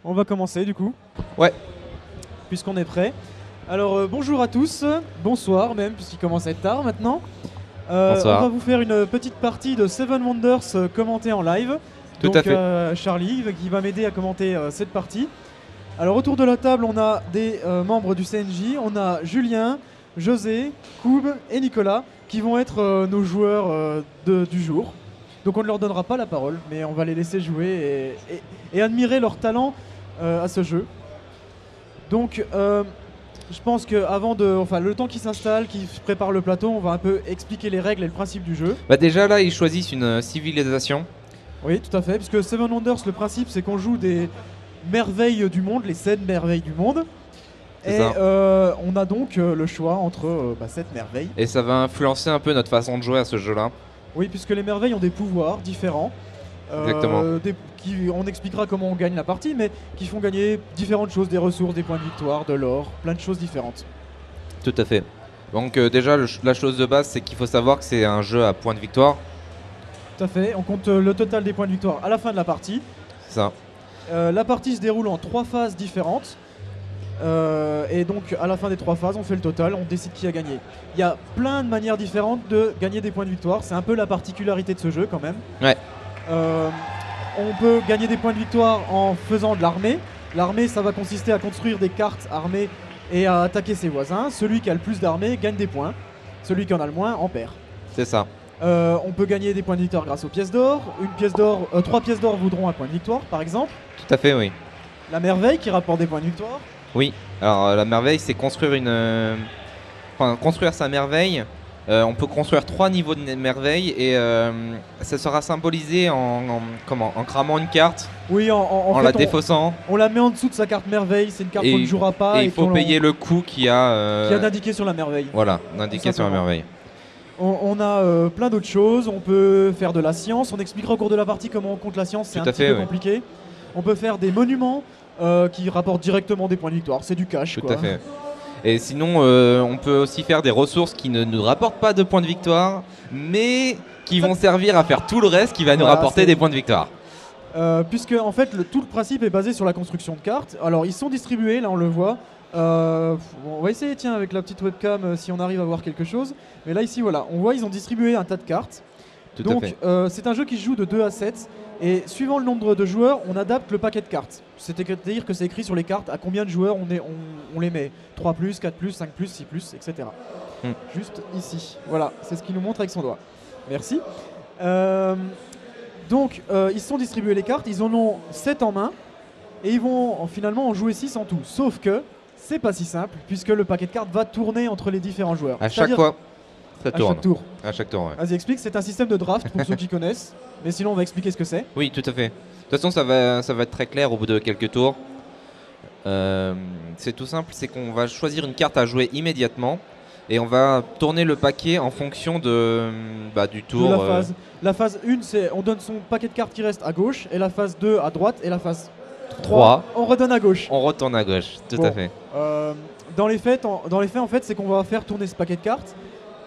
On va commencer du coup, Ouais, puisqu'on est prêt. Alors bonjour à tous, bonsoir même, puisqu'il commence à être tard maintenant. On va bonsoir. vous faire une petite partie de Seven Wonders commentée en live. Tout Donc à fait. Charlie qui va m'aider à commenter cette partie. Alors autour de la table, on a des membres du CNJ, on a Julien, José, Koub et Nicolas qui vont être nos joueurs du jour. Donc on ne leur donnera pas la parole, mais on va les laisser jouer et admirer leur talent à ce jeu. Donc je pense que le temps qu'ils s'installent, qu'ils préparent le plateau, on va un peu expliquer les règles et le principe du jeu. Bah déjà là, ils choisissent une civilisation. Oui, tout à fait, puisque Seven Wonders, le principe c'est qu'on joue des merveilles du monde, les 7 merveilles du monde. C'est Et ça. on a donc le choix entre 7 merveilles. Et ça va influencer un peu notre façon de jouer à ce jeu-là. Oui, puisque les merveilles ont des pouvoirs différents. Exactement. On expliquera comment on gagne la partie, mais qui font gagner différentes choses, des ressources, des points de victoire, de l'or, plein de choses différentes. Tout à fait. Donc déjà, la chose de base, c'est qu'il faut savoir que c'est un jeu à points de victoire. Tout à fait, on compte le total des points de victoire à la fin de la partie. C'est ça. La partie se déroule en 3 phases différentes. Et donc à la fin des 3 phases, on fait le total, on décide qui a gagné. Il y a plein de manières différentes de gagner des points de victoire, c'est un peu la particularité de ce jeu quand même. Ouais. On peut gagner des points de victoire en faisant de l'armée. L'armée, ça va consister à construire des cartes armées et à attaquer ses voisins. Celui qui a le plus d'armées gagne des points. Celui qui en a le moins en perd. C'est ça. On peut gagner des points de victoire grâce aux pièces d'or. 3 pièces d'or vaudront un point de victoire, par exemple. Tout à fait, oui. La merveille qui rapporte des points de victoire. Oui. Alors la merveille, c'est construire construire sa merveille. On peut construire 3 niveaux de merveille et ça sera symbolisé en cramant une carte, Oui, en en fait, la défaussant. on la met en dessous de sa carte merveille. C'est une carte Et- qu'on ne jouera pas. Et il faut payer le coût qu'il y a. qui a d'indiquer sur la merveille. Voilà, d'indiquer sur la Simplement. merveille. On a plein d'autres choses. On peut faire de la science. On expliquera au cours de la partie comment on compte la science. C'est Tout un à petit fait, peu ouais. compliqué. On peut faire des monuments qui rapportent directement des points de victoire. C'est du cash. Tout quoi. à fait. Et sinon, on peut aussi faire des ressources qui ne nous rapportent pas de points de victoire, mais qui vont servir à faire tout le reste qui va nous Voilà, rapporter c'est- des points de victoire. Puisque en fait tout le principe est basé sur la construction de cartes. Alors ils sont distribués, là on le voit. On va essayer tiens avec la petite webcam si on arrive à voir quelque chose. Mais là ici voilà, on voit ils ont distribué un tas de cartes. Tout Donc à fait. c'est un jeu qui se joue de 2 à 7. Et suivant le nombre de joueurs, on adapte le paquet de cartes. C'est-à-dire que c'est écrit sur les cartes à combien de joueurs on les met. 3+, 4+, 5+, 6+, etc. Hmm. Juste ici. Voilà, c'est ce qu'il nous montre avec son doigt. Merci. Donc ils se sont distribués les cartes, ils en ont 7 en main. Et ils vont finalement en jouer 6 en tout. Sauf que c'est pas si simple, puisque le paquet de cartes va tourner entre les différents joueurs. À chaque C'est-à-dire fois, ça à tourne. chaque tour. À chaque tour, ouais. Vas-y, explique, c'est un système de draft pour ceux qui connaissent. Mais sinon, on va expliquer ce que c'est. Oui, tout à fait. De toute façon, ça va être très clair au bout de quelques tours. C'est tout simple, c'est qu'on va choisir une carte à jouer immédiatement. Et on va tourner le paquet en fonction du De tour. la phase. La phase 1, c'est on donne son paquet de cartes qui reste à gauche, et la phase 2 à droite, et la phase 3, on redonne à gauche. On retourne à gauche, tout Bon. à fait. Dans les faits, en fait, c'est qu'on va faire tourner ce paquet de cartes,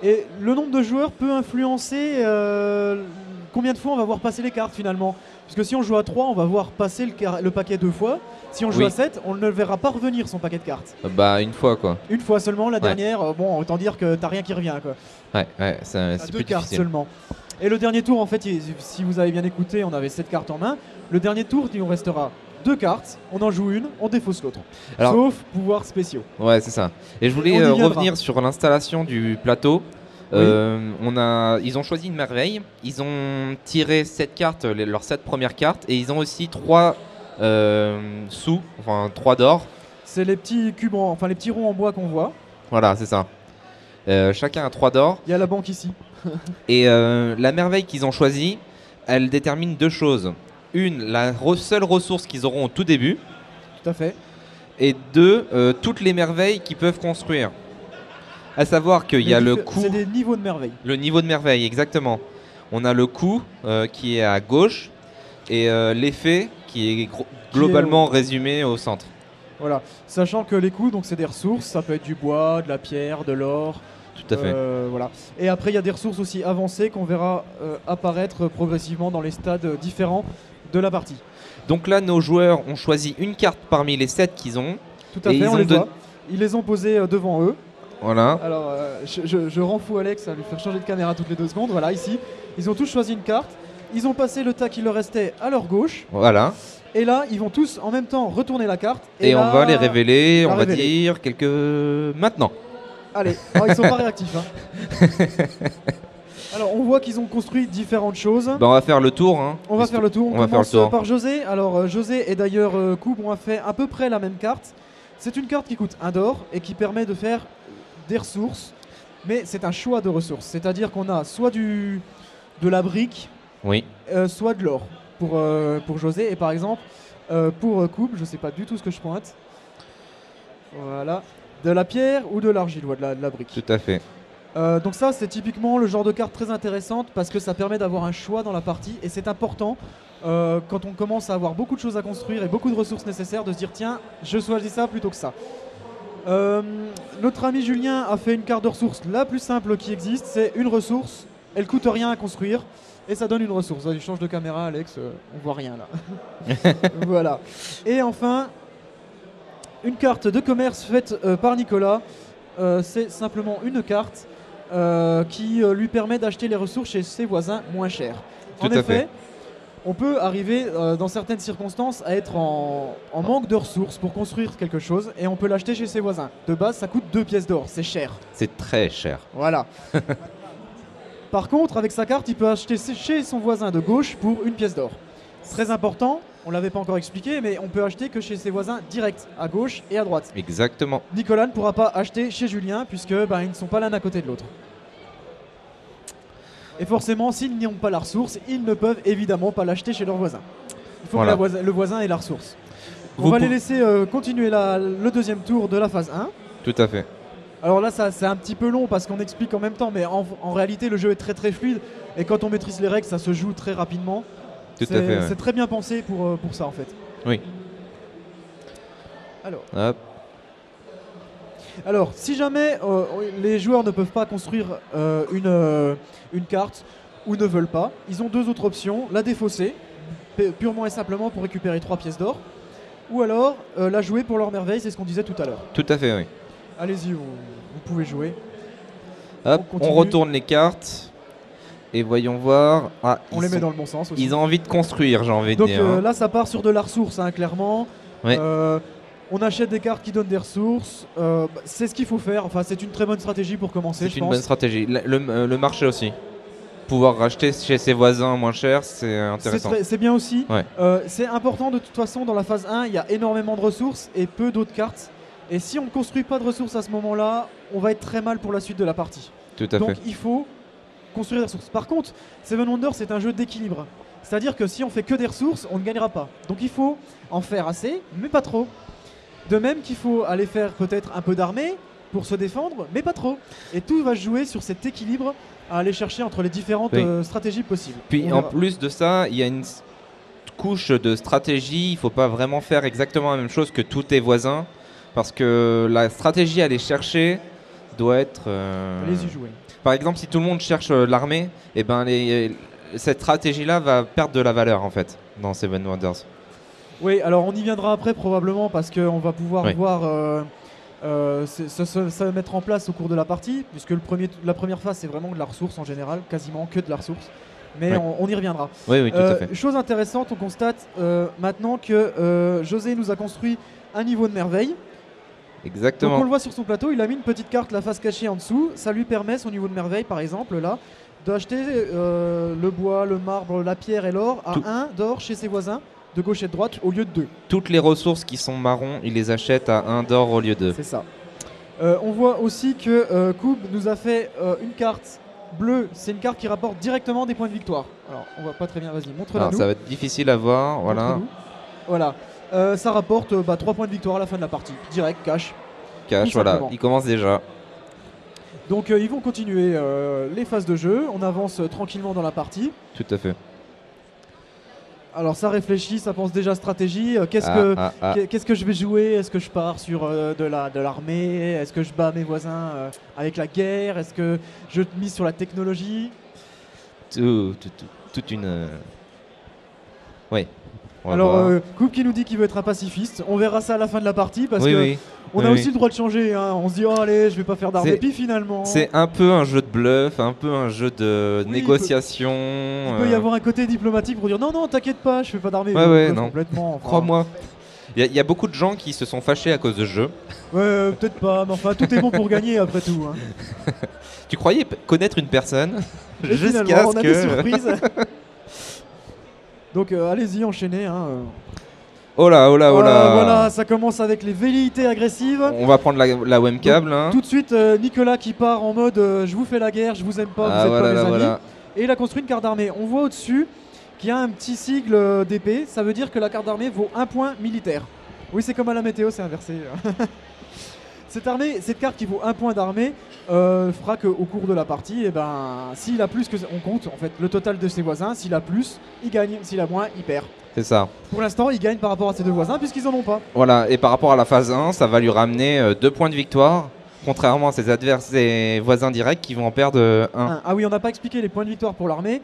et le nombre de joueurs peut influencer combien de fois on va voir passer les cartes finalement. Puisque si on joue à 3, on va voir passer le paquet 2 fois. Si on joue Oui. à 7, on ne le verra pas revenir son paquet de cartes. Bah, une fois quoi. Une fois seulement, la Ouais. dernière, bon, autant dire que t'as rien qui revient quoi. Ouais, À c'est 2 plus cartes difficile. seulement. Et le dernier tour, en fait, si vous avez bien écouté, on avait 7 cartes en main. Le dernier tour, il nous restera 2 cartes, on en joue une, on défausse l'autre. Alors- Sauf pouvoirs spéciaux. Ouais, c'est ça. Et je On voulais y viendra. revenir sur l'installation du plateau. Oui. Ils ont choisi une merveille. Ils ont tiré 7 cartes, leurs 7 premières cartes, et ils ont aussi 3 sous, enfin 3 d'or. C'est les petits cubes, enfin les petits ronds en bois qu'on voit. Voilà, c'est ça. Chacun a 3 d'or. Il y a la banque ici. Et la merveille qu'ils ont choisie, elle détermine 2 choses. Une, la seule ressource qu'ils auront au tout début. Tout à fait. Et 2, toutes les merveilles qu'ils peuvent construire. À savoir qu'il y a le coût. C'est des niveaux de merveille. Le niveau de merveille, exactement. On a le coût qui est à gauche et l'effet qui est globalement résumé au centre. Voilà. Sachant que les coûts, donc c'est des ressources, ça peut être du bois, de la pierre, de l'or. Tout à fait. Voilà. Et après, il y a des ressources aussi avancées qu'on verra apparaître progressivement dans les stades différents de la partie. Donc là, nos joueurs ont choisi une carte parmi les 7 qu'ils ont. Tout à fait, on les voit. Ils les ont posés devant eux. Voilà. Alors, je rends fou Alex à lui faire changer de caméra toutes les 2 secondes. Voilà, ici, ils ont tous choisi une carte. Ils ont passé le tas qui leur restait à leur gauche. Voilà. Et là, ils vont tous en même temps retourner la carte. Et là, on va les révéler, on va dire quelques... Maintenant. Allez, ils sont pas réactifs. Hein. Alors, on voit qu'ils ont construit différentes choses. On va faire le tour. Hein. On va faire le tour. On va commence faire le tour par José. Alors, José et d'ailleurs Koub ont fait à peu près la même carte. C'est une carte qui coûte 1 d'or et qui permet de faire des ressources. Mais c'est un choix de ressources. C'est-à-dire qu'on a soit de la brique, oui. Soit de l'or pour José. Et par exemple, pour Koub, je sais pas du tout ce que je pointe. Voilà. De la pierre ou de l'argile, ou de la brique. Tout à fait. Donc ça, c'est typiquement le genre de carte très intéressante parce que ça permet d'avoir un choix dans la partie. Et c'est important, quand on commence à avoir beaucoup de choses à construire et beaucoup de ressources nécessaires, de se dire tiens, je choisis ça plutôt que ça. Notre ami Julien a fait une carte de ressources la plus simple qui existe. C'est une ressource, elle coûte rien à construire. Et ça donne une ressource. Il change de caméra, Alex, on voit rien là. Voilà. Et enfin, une carte de commerce faite par Nicolas. C'est simplement une carte qui lui permet d'acheter les ressources chez ses voisins moins chers. En effet, on peut arriver dans certaines circonstances à être en manque de ressources pour construire quelque chose et on peut l'acheter chez ses voisins. De base, ça coûte 2 pièces d'or, c'est cher. C'est très cher. Voilà. Par contre, avec sa carte, il peut acheter chez son voisin de gauche pour 1 pièce d'or. Très important, on ne l'avait pas encore expliqué, mais on peut acheter que chez ses voisins direct, à gauche et à droite. Exactement. Nicolas ne pourra pas acheter chez Julien puisque ils ne sont pas l'un à côté de l'autre. Et forcément, s'ils n'y ont pas la ressource, ils ne peuvent évidemment pas l'acheter chez leur voisin. Il faut que le voisin ait la ressource. On va les laisser continuer le deuxième tour de la phase 1. Tout à fait. Alors là, c'est un petit peu long parce qu'on explique en même temps, mais en réalité, le jeu est très très fluide. Et quand on maîtrise les règles, ça se joue très rapidement. Tout à fait. C'est très bien pensé pour ça en fait. Oui. Alors. Hop. Alors, si jamais les joueurs ne peuvent pas construire une carte ou ne veulent pas, ils ont 2 autres options. La défausser, purement et simplement pour récupérer 3 pièces d'or. Ou alors la jouer pour leur merveille, c'est ce qu'on disait tout à l'heure. Tout à fait, oui. Allez-y, vous pouvez jouer. Hop, on retourne les cartes. Et voyons voir. Ah, on les met dans le bon sens aussi. Ils ont envie de construire, j'ai envie de dire. Donc là, ça part sur de la ressource, clairement. Oui. On achète des cartes qui donnent des ressources. C'est ce qu'il faut faire. Enfin, c'est une très bonne stratégie pour commencer, je pense. C'est une bonne stratégie. Le marché aussi. Pouvoir racheter chez ses voisins moins cher, c'est intéressant. C'est bien aussi. Ouais. C'est important de toute façon, dans la phase 1, il y a énormément de ressources et peu d'autres cartes. Et si on ne construit pas de ressources à ce moment-là, on va être très mal pour la suite de la partie. Tout à fait. Donc il faut construire des ressources. Par contre, Seven Wonders, c'est un jeu d'équilibre. C'est-à-dire que si on fait que des ressources, on ne gagnera pas. Donc il faut en faire assez, mais pas trop. De même qu'il faut aller faire peut-être un peu d'armée pour se défendre, mais pas trop. Et tout va jouer sur cet équilibre à aller chercher entre les différentes stratégies possibles. Puis en plus de ça, il y a une couche de stratégie. Il ne faut pas vraiment faire exactement la même chose que tous tes voisins. Parce que la stratégie à aller chercher doit être... Allez-y jouer. Par exemple, si tout le monde cherche l'armée, cette stratégie-là va perdre de la valeur en fait dans Seven Wonders. Oui, alors on y viendra après probablement parce qu'on va pouvoir voir ça va mettre en place au cours de la partie, puisque la première phase c'est vraiment de la ressource en général, quasiment que de la ressource. Mais on y reviendra. Oui, tout à fait. Chose intéressante, on constate maintenant que José nous a construit un niveau de merveille. Exactement. Donc on le voit sur son plateau, il a mis une petite carte, la face cachée en dessous. Ça lui permet, son niveau de merveille par exemple, là, d'acheter le bois, le marbre, la pierre et l'or à 1 d'or chez ses voisins, de gauche et de droite, au lieu de 2. Toutes les ressources qui sont marron, il les achète à 1 d'or au lieu de 2. C'est ça. On voit aussi que Koub nous a fait une carte bleue. C'est une carte qui rapporte directement des points de victoire. Alors on voit pas très bien, vas-y, montre-la nous. Ça va être difficile à voir, voilà. Voilà. Ça rapporte 3 points de victoire à la fin de la partie. Direct, cash. Cash, voilà, il commence déjà. Donc ils vont continuer les phases de jeu. On avance tranquillement dans la partie. Tout à fait. Alors ça réfléchit, ça pense déjà stratégie. Qu'est-ce que je vais jouer? Est-ce que je pars sur de l'armée? Est-ce que je bats mes voisins avec la guerre? Est-ce que je mise sur la technologie? Toute une... Oui. On va Alors, voir. Coupe qui nous dit qu'il veut être un pacifiste. On verra ça à la fin de la partie parce Oui, que oui. on Oui, a oui. aussi le droit de changer. Hein. On se dit, oh allez, je vais pas faire d'armes. C'est- Et puis finalement, C'est un peu un jeu de bluff, un peu un jeu de Oui, négociation. il peut y avoir un côté diplomatique pour dire non, non, t'inquiète pas, je fais pas d'armée. Ouais, ouais, Bluff non. complètement. Enfin, Crois-moi. Il y a beaucoup de gens qui se sont fâchés à cause de ce jeu. Ouais, peut-être pas, mais enfin, tout est bon pour gagner après tout. Hein. Tu croyais connaître une personne Et jusqu'à finalement, on ce a que. des surprises. Donc, allez-y, enchaînez. Hein. Oh là, oh là, oh là. Voilà, ça commence avec les velléités agressives. On va prendre la webcam là. Tout de suite, Nicolas qui part en mode je vous fais la guerre, je vous aime pas, vous êtes voilà, pas mes là, amis. voilà. Et il a construit une carte d'armée. On voit au-dessus qu'il y a un petit sigle d'épée. Ça veut dire que la carte d'armée vaut 1 point militaire. Oui, c'est comme à la météo, c'est inversé. Cette carte qui vaut 1 point d'armée fera qu'au cours de la partie, eh ben, s'il a plus que. On compte en fait le total de ses voisins. S'il a plus, il gagne. S'il a moins, il perd. C'est ça. Pour l'instant, il gagne par rapport à ses deux voisins puisqu'ils en ont pas. Voilà, et par rapport à la phase 1, ça va lui ramener 2 points de victoire, contrairement à ses voisins directs qui vont en perdre 1. Ah oui, on n'a pas expliqué les points de victoire pour l'armée.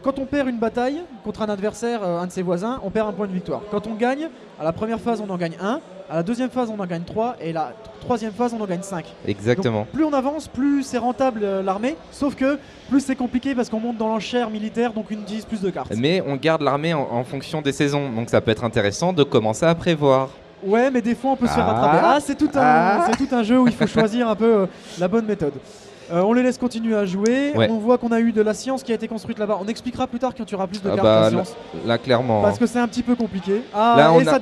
Quand on perd une bataille contre un adversaire, un de ses voisins, on perd un point de victoire. Quand on gagne, à la première phase on en gagne 1, à la deuxième phase on en gagne 3 et la troisième phase on en gagne 5. Exactement. Donc, plus on avance, plus c'est rentable l'armée, sauf que plus c'est compliqué parce qu'on monte dans l'enchère militaire, donc on utilise plus de cartes. Mais on garde l'armée en fonction des saisons, donc ça peut être intéressant de commencer à prévoir. Ouais, mais des fois on peut se faire rattraper. Ah, c'est tout un jeu où il faut choisir un peu la bonne méthode. On les laisse continuer à jouer. Ouais. On voit qu'on a eu de la science qui a été construite là-bas. On expliquera plus tard quand tu auras plus de cartes bah, de science. Là, clairement. Parce que c'est un petit peu compliqué. Ah, Là, et on ça a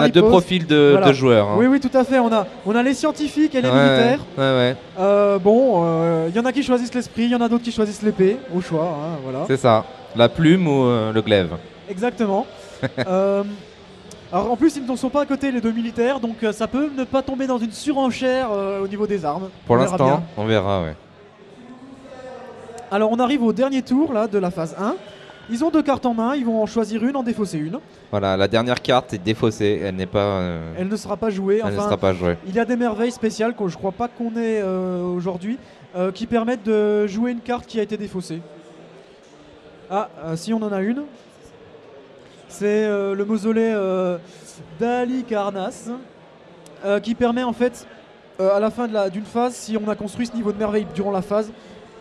deux riposte. profils de Voilà. joueurs. Hein. Oui, oui, tout à fait. On a les scientifiques et les Ouais, militaires. ouais, ouais. Il y en a qui choisissent l'esprit, il y en a d'autres qui choisissent l'épée, au choix. Hein, voilà. C'est ça. La plume ou le glaive. Exactement. Alors en plus, ils ne sont pas à côté les deux militaires, donc ça peut ne pas tomber dans une surenchère au niveau des armes. Pour On verra bien. l'instant, on verra, ouais. Alors on arrive au dernier tour là, de la phase 1. Ils ont deux cartes en main, ils vont en choisir une, en défausser une. Voilà, la dernière carte est défaussée, elle n'est pas. Elle ne sera pas jouée. Elle ne sera pas jouée. Il y a des merveilles spéciales que je crois pas qu'on ait aujourd'hui qui permettent de jouer une carte qui a été défaussée. Ah, si on en a une. C'est le mausolée d'Ali Karnas qui permet en fait à la fin d'une phase, si on a construit ce niveau de merveille durant la phase,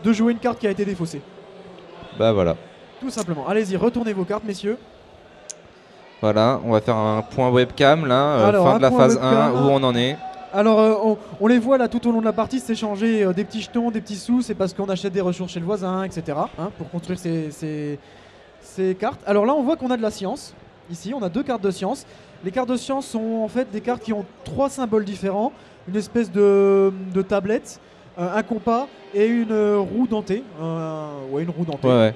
de jouer une carte qui a été défaussée. Bah voilà. Tout simplement. Allez-y, retournez vos cartes, messieurs. Voilà, on va faire un point webcam là, Alors, fin un de la point phase webcam. 1, où on en est. Alors, on les voit là tout au long de la partie s'échanger des petits jetons, des petits sous. C'est parce qu'on achète des ressources chez le voisin, etc. hein, pour construire ces cartes. Alors là, on voit qu'on a de la science. Ici, on a deux cartes de science. Les cartes de science sont en fait des cartes qui ont trois symboles différents. Une espèce de tablette, un compas et une roue dentée. Une roue dentée. Ouais,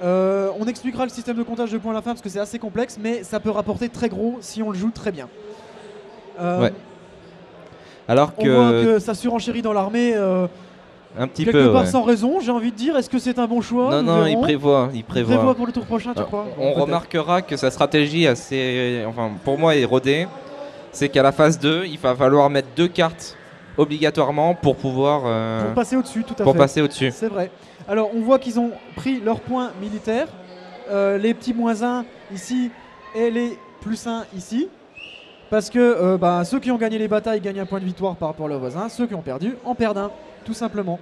ouais. On expliquera le système de comptage de points à la fin parce que c'est assez complexe, mais ça peut rapporter très gros si on le joue très bien. Ouais. Alors On voit que. que ça surenchérit dans l'armée Un petit quelque peu. part Ouais. sans raison, j'ai envie de dire. Est-ce que c'est un bon choix? Non, Nous non, il verrons. prévoit. Il prévoit pour le tour prochain, tu crois? On Peut-être. remarquera que sa stratégie assez, enfin pour moi est rodée, c'est qu'à la phase 2, il va falloir mettre deux cartes obligatoirement pour pouvoir Pour passer au-dessus, tout à pour fait. passer au-dessus. C'est vrai. Alors, on voit qu'ils ont pris leurs points militaires, les petits -1 ici et les +1 ici. Parce que ceux qui ont gagné les batailles gagnent un point de victoire par rapport à leurs voisins, ceux qui ont perdu en perdent un, tout simplement.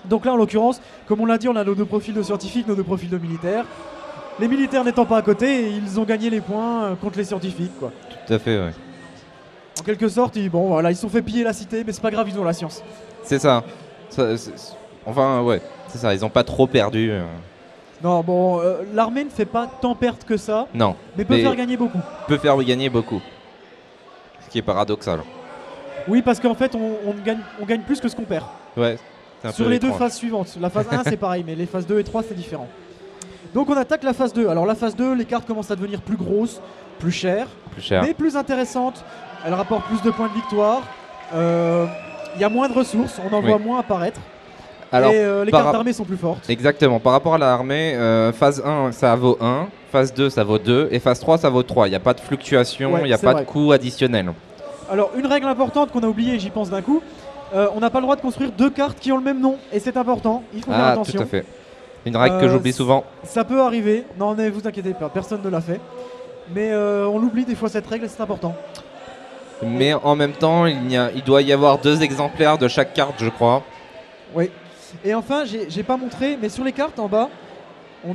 Donc là, en l'occurrence, comme on l'a dit, on a nos deux profils de scientifiques, nos deux profils de militaires. Les militaires n'étant pas à côté, ils ont gagné les points contre les scientifiques, quoi. Tout à fait, ouais. En quelque sorte, ils se sont fait piller la cité, mais c'est pas grave, ils ont la science. C'est ça. Enfin, ouais, c'est ça. Ils ont pas trop perdu. Non, bon, l'armée ne fait pas tant perdre que ça, Non, mais peut faire gagner beaucoup. peut faire gagner beaucoup. Ce qui est paradoxal. Oui, parce qu'en fait, on gagne plus que ce qu'on perd. Ouais. C'est un Sur peu les deux étrange. phases suivantes. La phase 1, c'est pareil, mais les phases 2 et 3, c'est différent. Donc on attaque la phase 2. Alors la phase 2, les cartes commencent à devenir plus grosses, plus chères, Plus cher. mais plus intéressantes. Elles rapportent plus de points de victoire. Il y a moins de ressources, on en Oui. voit moins apparaître. Alors, et les par cartes rap- d'armée sont plus fortes. Exactement. Par rapport à l'armée, phase 1, ça vaut 1. Phase 2, ça vaut 2. Et phase 3, ça vaut 3. Il n'y a pas de fluctuation, Ouais, il n'y a c'est pas vrai. de coût additionnel. Alors une règle importante qu'on a oubliée, j'y pense d'un coup, on n'a pas le droit de construire deux cartes qui ont le même nom. Et c'est important, il faut faire Ah, attention. tout à fait. Une règle que j'oublie souvent. Ça peut arriver, non mais vous inquiétez pas, personne ne l'a fait. Mais on l'oublie des fois cette règle et c'est important. Mais en même temps, il doit y avoir 2 exemplaires de chaque carte, je crois. Oui. Et enfin, j'ai pas montré, mais sur les cartes en bas, on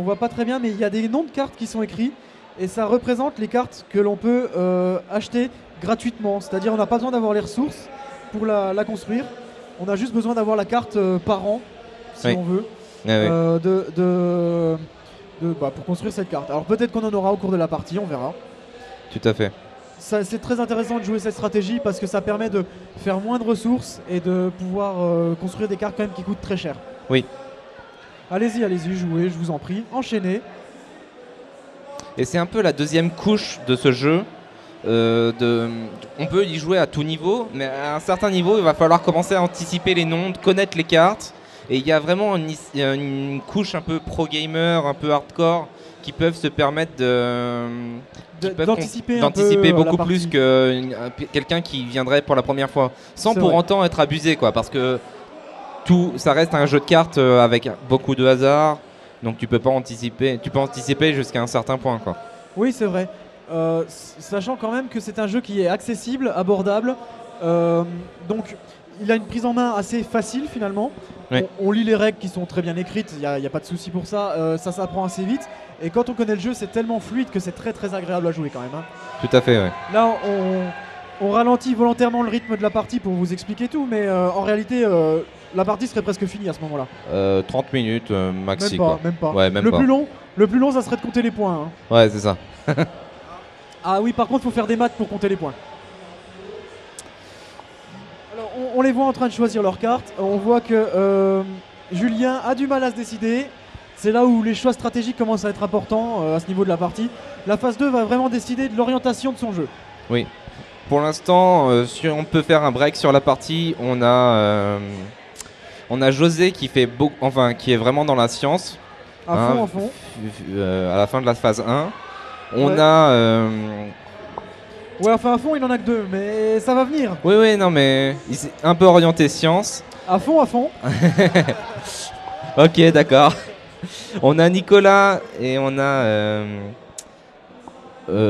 voit pas très bien, mais il y a des noms de cartes qui sont écrits. Et ça représente les cartes que l'on peut acheter gratuitement. C'est-à-dire on n'a pas besoin d'avoir les ressources pour la construire. On a juste besoin d'avoir la carte par an, si on veut, pour construire cette carte. Alors peut-être qu'on en aura au cours de la partie, on verra. Tout à fait. C'est très intéressant de jouer cette stratégie parce que ça permet de faire moins de ressources et de pouvoir construire des cartes quand même qui coûtent très cher. Oui. Allez-y, jouez, je vous en prie, enchaînez. Et c'est un peu la deuxième couche de ce jeu. On peut y jouer à tout niveau, mais à un certain niveau, il va falloir commencer à anticiper les noms, de connaître les cartes. Et il y a vraiment une couche un peu pro-gamer, un peu hardcore, qui peuvent se permettre d'anticiper beaucoup plus que quelqu'un qui viendrait pour la première fois, sans pour autant être abusé, quoi, parce que ça reste un jeu de cartes avec beaucoup de hasard, donc tu peux pas anticiper, tu peux anticiper jusqu'à un certain point, quoi. Oui, c'est vrai. Sachant quand même que c'est un jeu qui est accessible, abordable, donc il a une prise en main assez facile finalement. Oui. On lit les règles qui sont très bien écrites, il n'y a pas de souci pour ça, ça s'apprend assez vite. Et quand on connaît le jeu, c'est tellement fluide que c'est très très agréable à jouer quand même. Hein. Tout à fait, oui. Là, on ralentit volontairement le rythme de la partie pour vous expliquer tout, mais en réalité, la partie serait presque finie à ce moment-là. 30 minutes maxi. Même pas. Ouais, même le pas. Le plus long, ça serait de compter les points. Hein. Ouais, c'est ça. Ah oui, par contre, il faut faire des maths pour compter les points. Alors, on les voit en train de choisir leurs cartes. On voit que Julien a du mal à se décider. C'est là où les choix stratégiques commencent à être importants à ce niveau de la partie. La phase 2 va vraiment décider de l'orientation de son jeu. Oui. Pour l'instant, si on peut faire un break sur la partie, on a José qui qui est vraiment dans la science. À fond. À la fin de la phase 1. On a... Ouais, enfin à fond, il en a que 2, mais ça va venir. Oui, non, mais il s'est un peu orienté science. À fond. Ok, d'accord. On a Nicolas et on a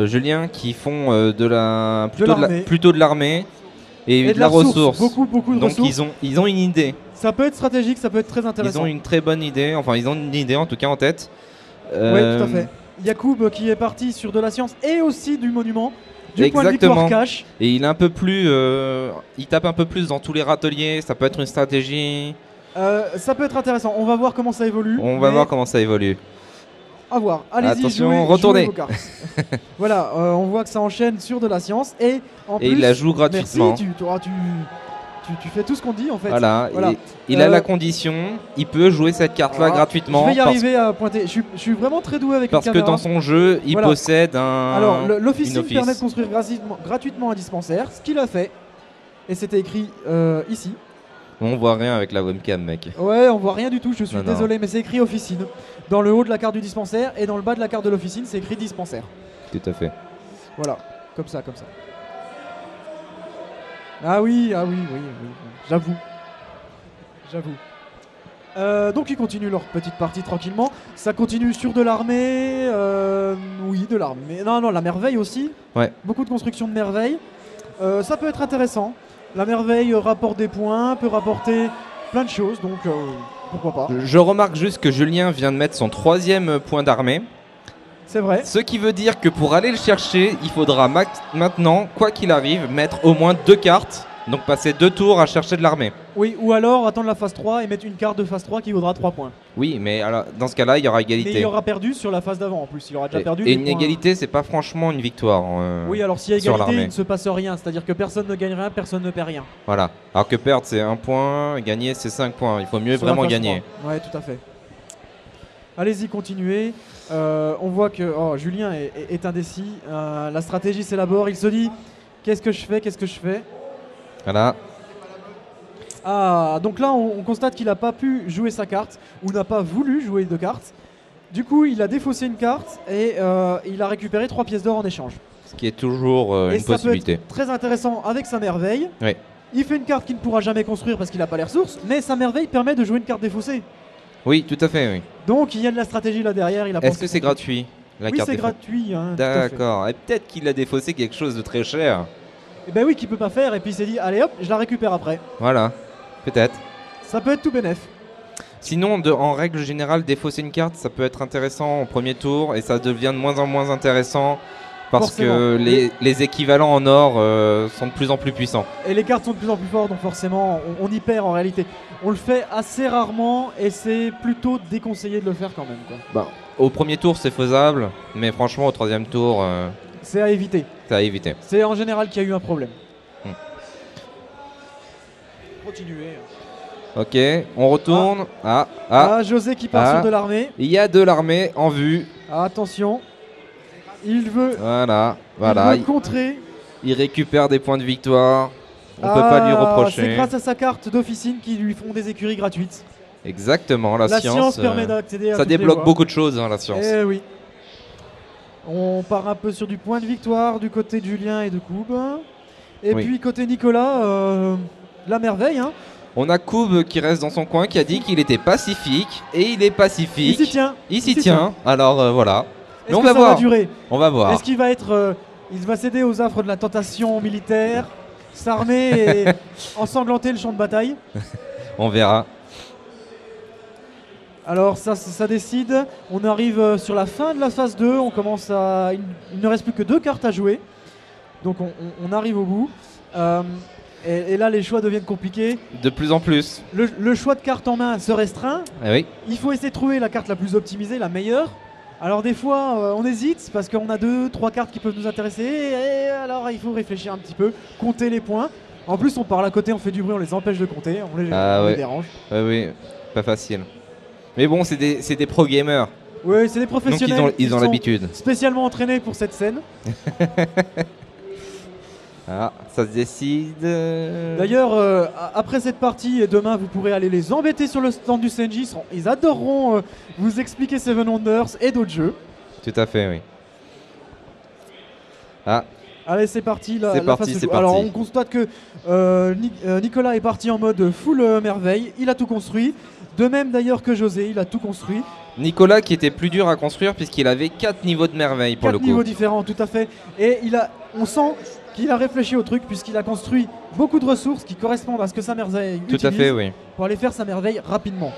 Julien qui font plutôt de l'armée et de la ressource. Beaucoup de ressources. Donc ils ont une idée. Ça peut être stratégique, ça peut être très intéressant. Ils ont une très bonne idée, enfin ils ont une idée en tout cas en tête. Oui, tout à fait. Yacoub qui est parti sur de la science et aussi du monument. Du point de Exactement. cash. Et il est un peu plus, il tape un peu plus dans tous les râteliers. Ça peut être une stratégie. Ça peut être intéressant. On va voir comment ça évolue. À voir. Allez-y, attention, retournez. Voilà, on voit que ça enchaîne sur de la science et en plus, il la joue gratuitement. Merci, tu fais tout ce qu'on dit en fait. Voilà. Il a la condition. Il peut jouer cette carte-là gratuitement. Je vais y arriver à pointer. Je suis vraiment très doué avec une caméra. Parce que dans son jeu, il possède un. Alors, l'officine permet de construire gratuitement un dispensaire, ce qu'il a fait. Et c'était écrit ici. On voit rien avec la webcam, mec. Ouais, on voit rien du tout, je suis désolé, mais c'est écrit officine. Dans le haut de la carte du dispensaire et dans le bas de la carte de l'officine, c'est écrit dispensaire. Tout à fait. Voilà, comme ça. Ah oui, j'avoue. Donc ils continuent leur petite partie tranquillement. Ça continue sur de l'armée. Oui, de l'armée. Non, la merveille aussi. Ouais. Beaucoup de construction de merveilles. Ça peut être intéressant. La merveille rapporte des points, peut rapporter plein de choses, donc pourquoi pas. Je remarque juste que Julien vient de mettre son 3e point d'armée. C'est vrai. Ce qui veut dire que pour aller le chercher, il faudra maintenant, quoi qu'il arrive, mettre au moins 2 cartes. Donc passer 2 tours à chercher de l'armée. Oui, ou alors attendre la phase 3 et mettre une carte de phase 3 qui vaudra 3 points. Oui, mais alors, dans ce cas-là, il y aura égalité. Mais il aura perdu sur la phase d'avant en plus. Il aura déjà perdu. Et une égalité, c'est pas franchement une victoire. Oui, alors s'il y a égalité, il ne se passe rien. C'est-à-dire que personne ne gagne rien, personne ne perd rien. Voilà. Alors que perdre, c'est 1 point, gagner, c'est 5 points. Il faut mieux vraiment gagner. Ouais, tout à fait. Allez-y, continuez. On voit que Julien est indécis. La stratégie s'élabore. Il se dit qu'est-ce que je fais. Voilà. Ah, donc là on constate qu'il n'a pas pu jouer sa carte ou n'a pas voulu jouer 2 cartes. Du coup, il a défaussé une carte et il a récupéré 3 pièces d'or en échange. Ce qui est toujours une possibilité. Peut être très intéressant avec sa merveille. Oui. Il fait une carte qu'il ne pourra jamais construire parce qu'il n'a pas les ressources, mais sa merveille permet de jouer une carte défaussée. Oui, tout à fait, oui. Donc il y a de la stratégie là derrière. Est-ce que c'est gratuit, la Oui, carte c'est défaussée? gratuit. Hein, tout à fait. D'accord. Et peut-être qu'il a défaussé quelque chose de très cher. Et ben oui, qu'il peut pas faire. Et puis il s'est dit, allez hop, je la récupère après. Voilà, peut-être. Ça peut être tout bénef. Sinon, en règle générale, défausser une carte, ça peut être intéressant au premier tour et ça devient de moins en moins intéressant parce Forcément. que les équivalents en or sont de plus en plus puissants. Et les cartes sont de plus en plus fortes, donc forcément, on y perd en réalité. On le fait assez rarement et c'est plutôt déconseillé de le faire quand même, quoi. Bah, au premier tour, c'est faisable, mais franchement, au troisième tour, C'est à éviter. c'est à éviter. C'est en général qu'il y a eu un problème. Hmm. Continuez. Ok, on retourne. Ah, Ah, José qui part Ah. sur de l'armée. il y a de l'armée en vue. Ah, attention. Il veut, Voilà, il veut contrer. il récupère des points de victoire. On Ah, peut pas lui C'est reprocher. grâce à sa carte d'officine qu'ils lui font des écuries gratuites. Exactement, la La science euh, permet d'accéder à ça toutes les débloque voies. beaucoup de choses, hein, la science. Eh oui. On part un peu sur du point de victoire du côté de Julien et de Koub. Et Oui. puis côté Nicolas, la merveille. Hein. On a Koub qui reste dans son coin, qui a dit qu'il était pacifique, et il est Il pacifique. s'y tient. Il s'y tient. Alors voilà. Est-ce Mais on que va ça voir. va durer? On va voir. Est-ce qu'il va être, il va céder aux affres de la tentation militaire, s'armer et ensanglanter le champ de bataille? On verra. Alors ça décide. On arrive sur la fin de la phase 2. On commence à, il ne reste plus que 2 cartes à jouer. Donc on arrive au bout. Et là les choix deviennent compliqués. De plus en plus. Le choix de carte en main se restreint. Eh oui. Il faut essayer de trouver la carte la plus optimisée, la meilleure. Alors des fois on hésite parce qu'on a 2-3 cartes qui peuvent nous intéresser. Et alors il faut réfléchir un petit peu, compter les points. En plus on parle à côté, on fait du bruit, on les empêche de compter, on les, Ah on les ouais. dérange. Oui, pas facile. Mais bon, c'est des pro gamers. Oui, c'est des Donc professionnels. ils ont qui sont l'habitude. spécialement entraînés pour cette scène. Ah, ça se décide. D'ailleurs, après cette partie et demain, vous pourrez aller les embêter sur le stand du CNJ. Ils adoreront vous expliquer Seven Wonders et d'autres jeux. Tout à fait, oui. Ah, Allez, c'est parti. C'est parti, phase se c'est joue. Alors, parti. on constate que Nicolas est parti en mode full merveille. Il a tout construit. De même d'ailleurs que José, il a tout construit. Nicolas qui était plus dur à construire puisqu'il avait 4 niveaux de merveille pour 4 le coup. niveaux différents, tout à fait. Et on sent qu'il a réfléchi au truc puisqu'il a construit beaucoup de ressources qui correspondent à ce que sa merveille Tout à utilise fait, oui. pour aller faire sa merveille rapidement.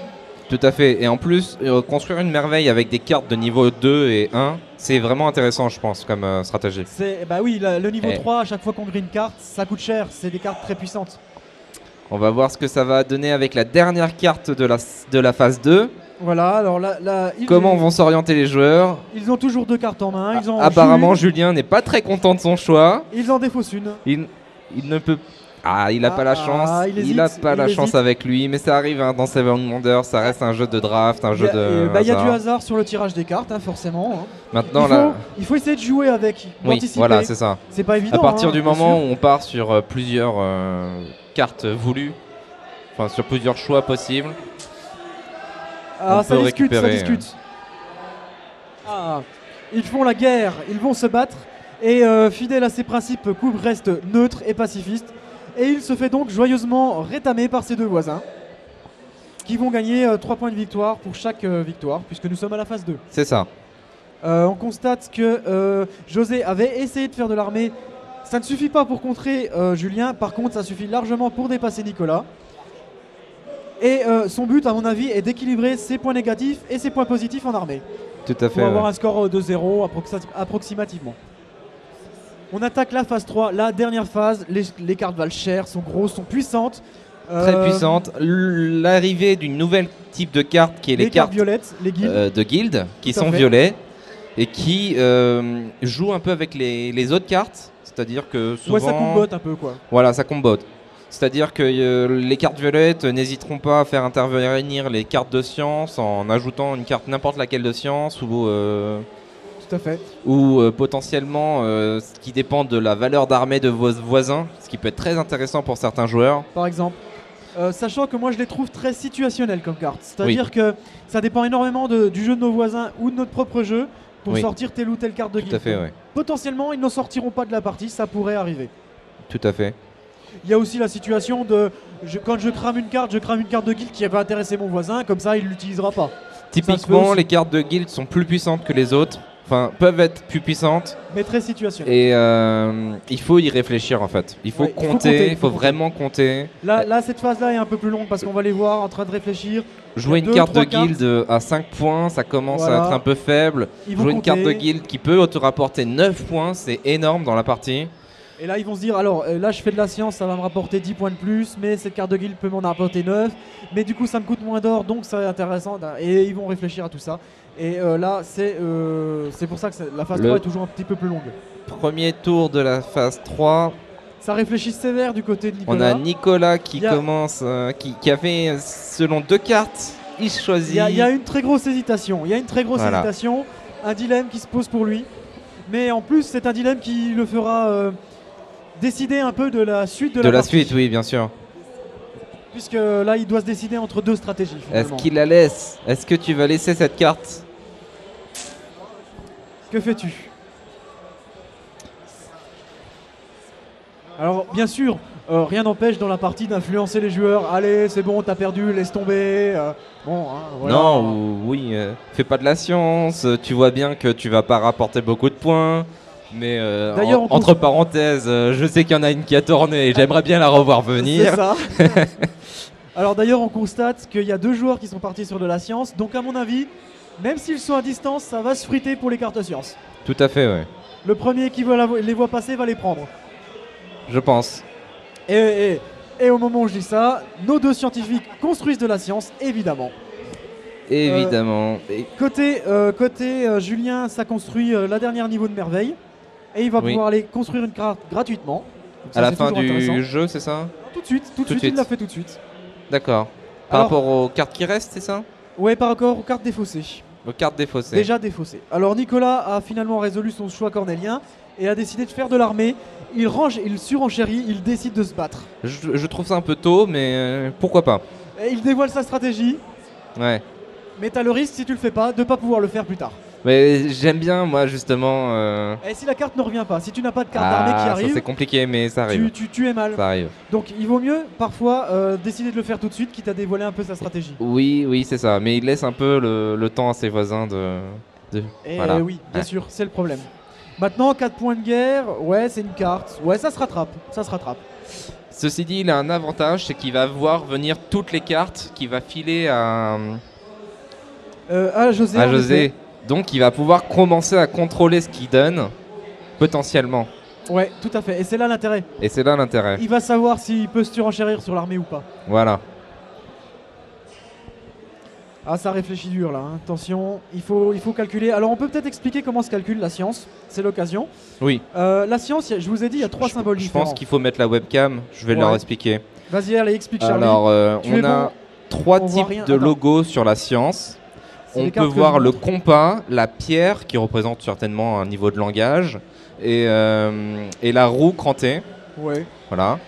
Tout à fait. Et en plus, construire une merveille avec des cartes de niveau 2 et 1, c'est vraiment intéressant, je pense, comme stratégie. Bah oui, le niveau Eh. 3, à chaque fois qu'on grille une carte, ça coûte cher. C'est des cartes très puissantes. On va voir ce que ça va donner avec la dernière carte de la phase 2. Voilà, alors là, Comment vont s'orienter les joueurs. ils ont toujours 2 cartes en main. Ils en Apparemment, jouent Julien n'est pas très content de son choix. une, ils en défaussent une. Il ne peut. Ah, il n'a pas la chance. il n'a hésite, pas la il chance hésite. avec lui. Mais ça arrive hein, dans Seven Wonders. Ça reste un jeu de draft, un Il y jeu a, de. il y a hasard. du hasard sur le tirage des cartes, hein, forcément. Hein. Maintenant, là. Il faut essayer de jouer avec, Oui, d'anticiper. voilà, c'est ça. C'est pas évident. À partir hein, du bien moment sûr. où on part sur plusieurs cartes voulues, enfin sur plusieurs choix possibles, Ah, on ça peut discute, ça récupérer, discute. Ah, ils font la guerre, ils vont se battre. Et fidèle à ses principes, Koub reste neutre et pacifiste. Et il se fait donc joyeusement rétamer par ses 2 voisins. Qui vont gagner 3 points de victoire pour chaque victoire, puisque nous sommes à la phase 2. c'est ça. On constate que José avait essayé de faire de l'armée. Ça ne suffit pas pour contrer Julien, par contre ça suffit largement pour dépasser Nicolas. Et son but à mon avis est d'équilibrer ses points négatifs et ses points positifs en armée. Tout à fait. Pour avoir ouais. un score de 0 approximativement. On attaque la phase 3, la dernière phase. Les cartes valent cher, sont grosses, sont puissantes. Très puissante. L'arrivée d'une nouvelle type de carte qui est Les cartes violettes, les guildes. de guildes qui Tout à sont fait. violets et qui jouent un peu avec les autres cartes. C'est-à-dire que souvent. Ouais, ça combotte un peu quoi. Voilà, ça combotte. C'est-à-dire que les cartes violettes n'hésiteront pas à faire intervenir les cartes de science en ajoutant une carte n'importe laquelle de science Tout à fait. ou potentiellement ce qui dépend de la valeur d'armée de vos voisins, ce qui peut être très intéressant pour certains joueurs. Par exemple. Sachant que moi je les trouve très situationnels comme cartes. C'est-à-dire que ça dépend énormément du jeu de nos voisins ou de notre propre jeu pour Oui. sortir telle ou telle carte de guilde. Tout à fait, oui. Potentiellement ils n'en sortiront pas de la partie, ça pourrait arriver. Tout à fait. Il y a aussi la situation de quand je crame une carte de guild qui va intéresser mon voisin, comme ça il l'utilisera pas. Typiquement, les cartes de guild sont plus puissantes que les autres. Enfin, peuvent être plus puissantes. Mais très situationnel. Et il faut y réfléchir en fait. Il faut compter, il faut vraiment compter. Là, cette phase-là est un peu plus longue parce qu'on va les voir en train de réfléchir. Jouer une carte de guild à 5 points, ça commence à être un peu faible. Jouer une carte de guild qui peut te rapporter 9 points, c'est énorme dans la partie. Et là, ils vont se dire, alors là, je fais de la science, ça va me rapporter 10 points de plus, mais cette carte de guild peut m'en rapporter 9. Mais du coup, ça me coûte moins d'or, donc c'est intéressant. Et ils vont réfléchir à tout ça. Et là, c'est pour ça que la phase 3 est toujours un petit peu plus longue. Premier tour de la phase 3. Ça réfléchit sévère du côté de Nicolas. On a Nicolas qui commence, qui a fait selon 2 cartes. Il choisit. Il y a une très grosse hésitation. Hésitation, un dilemme qui se pose pour lui. Mais en plus, c'est un dilemme qui le fera décider un peu de la suite de la partie. Suite, oui, bien sûr. Puisque là, il doit se décider entre 2 stratégies. Est-ce qu'il la laisse? Est-ce que tu vas laisser cette carte? Que fais-tu? Alors, bien sûr, rien n'empêche dans la partie d'influencer les joueurs. Allez, c'est bon, t'as perdu, laisse tomber. Voilà. Non, oui, fais pas de la science. Tu vois bien que tu vas pas rapporter beaucoup de points. Mais entre parenthèses, je sais qu'il y en a une qui a tourné et j'aimerais bien la revoir venir. C'est ça. Alors d'ailleurs, on constate qu'il y a 2 joueurs qui sont partis sur de la science. Donc à mon avis, même s'ils sont à distance, ça va se friter pour les cartes science. Tout à fait, oui. Le premier qui les voit passer va les prendre. Je pense. Et au moment où je dis ça, nos 2 scientifiques construisent de la science, évidemment. Évidemment. Côté Julien, ça construit la dernière niveau de merveille. Et il va pouvoir aller construire une carte gratuitement. Ça, à la fin du jeu, c'est ça? Tout de suite, il l'a fait tout de suite. D'accord. Par rapport aux cartes qui restent, c'est ça? Ouais, par rapport aux cartes défaussées. Aux cartes défaussées. Déjà défaussées. Alors Nicolas a finalement résolu son choix cornélien et a décidé de faire de l'armée. Il surenchérit, il décide de se battre. Je trouve ça un peu tôt, mais pourquoi pas. Et il dévoile sa stratégie. Ouais. Mais t'as le risque, si tu le fais pas, de pas pouvoir le faire plus tard. Mais j'aime bien, moi, justement. Et si la carte ne revient pas, si tu n'as pas de carte d'armée qui arrive, ça c'est compliqué, mais ça arrive. Tu es mal. Ça arrive. Donc il vaut mieux parfois décider de le faire tout de suite, quitte à dévoiler un peu sa stratégie. Oui, c'est ça. Mais il laisse un peu le temps à ses voisins voilà. Oui, bien sûr, c'est le problème. Maintenant, 4 points de guerre, ouais, c'est une carte. Ouais, ça se rattrape. Ceci dit, il a un avantage, c'est qu'il va voir venir toutes les cartes qu'il va filer à José. Donc il va pouvoir commencer à contrôler ce qu'il donne, potentiellement. Ouais, tout à fait. Et c'est là l'intérêt. Il va savoir s'il peut se surenchérir sur l'armée ou pas. Voilà. Ah, ça réfléchit dur là. Attention, il faut calculer. Alors on peut peut-être expliquer comment se calcule la science. C'est l'occasion. Oui. La science, je vous ai dit, il y a 3 symboles différents. Je pense qu'il faut mettre la webcam. Je vais leur expliquer. Vas-y, allez, explique Charlie. Alors, on a 3 types de logos sur la science. On peut voir le compas, la pierre qui représente certainement un niveau de langage et la roue crantée. Ouais. Voilà.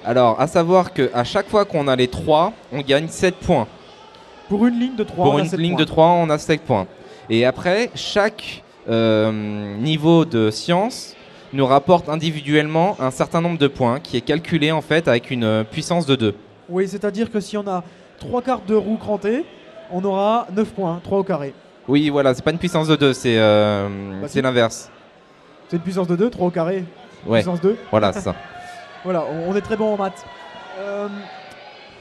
Alors, à savoir qu'à chaque fois qu'on a les 3, on gagne 7 points. Pour une ligne de 3, Pour une ligne de 3, on a 7 points. Et après, chaque niveau de science nous rapporte individuellement un certain nombre de points qui est calculé en fait avec une puissance de 2. Oui, c'est-à-dire que si on a 3 cartes de roue crantée, on aura 9 points, 3 au carré. Oui, voilà, c'est pas une puissance de 2, c'est l'inverse. C'est une puissance de 2, 3 au carré. Ouais. Puissance 2. Voilà, c'est ça. Voilà, on est très bon en maths.